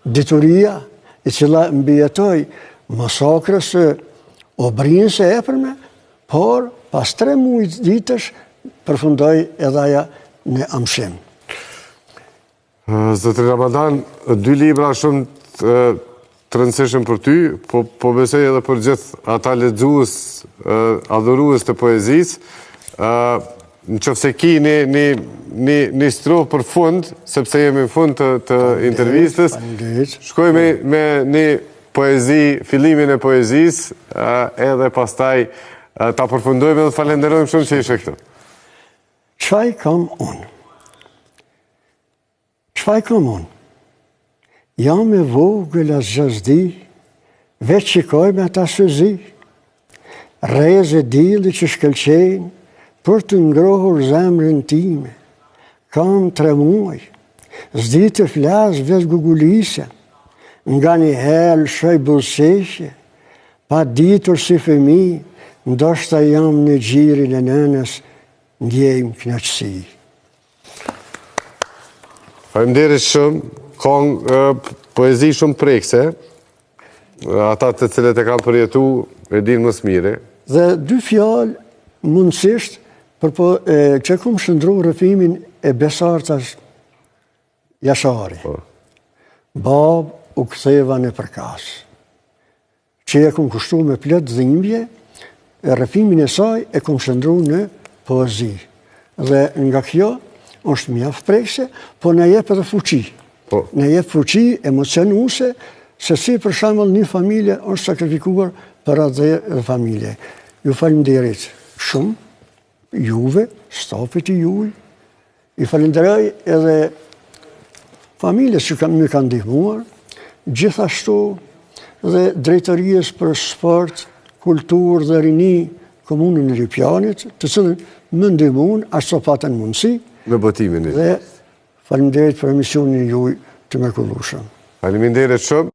dituria e cila mbijetoi masakrës së Obrinës së epërme, por pas 3 muaj ditësh përfundoi edhe ajo në amshim. Zotri Ramadan, 2 libra shumë të rëndësishëm për ty, po besoj edhe për gjithë ata lexues, adhurues të poezisë. Në qoftë se ki një strofë për fund, sepse jemi në fund të intervistës, shkojmë me një poezi, fillimin e poezisë, edhe pastaj ta përfundojmë dhe falenderojmë shumë që ishe këtu. Çfarë kam unë? Çfarë kam unë? Jam e vogël as gjasdi, veç shikoj me ata syzi, rrezë dielli që shkëlqejnë, për të ngrohur zemrën time. Kam 3 muaj, s'di të flas veç gugulisja, nga një herë shoj buzëqeshje, pa ditur si fëmijë, ndoshta jam në gjirin e nënës, ndjejmë kënaqësi. Faleminderit shumë, ka poezi shumë prekse, ata të cilët e kanë përjetu e dinë më së miri. Dhe 2 fjalë mundësisht që kom shëndru rrëfimin e Besartas Jashari. Bab u ktheva në përkas, që e kom kushtu me plot dhimbje, rrëfimin e saj e kom shëndru në poezi. Dhe nga kjo është mjaft prekse, po na jep edhe fuqi. Na jep fuqi emocionuese, se si për shembull një familje është sakrifikuar për atë familje. Ju falenderit shumë, juve, stafit i juaj, i falenderoj edhe familjes që më kanë ndihmuar, gjithashtu dhe drejtorisë për sport, kulturë dhe rini komunën e Lipjanit, të cilën më ndihmuan as sa patën mundësi në botimin e. Dhe faleminderit për emisionin juaj të mrekullueshëm. Faleminderit shumë.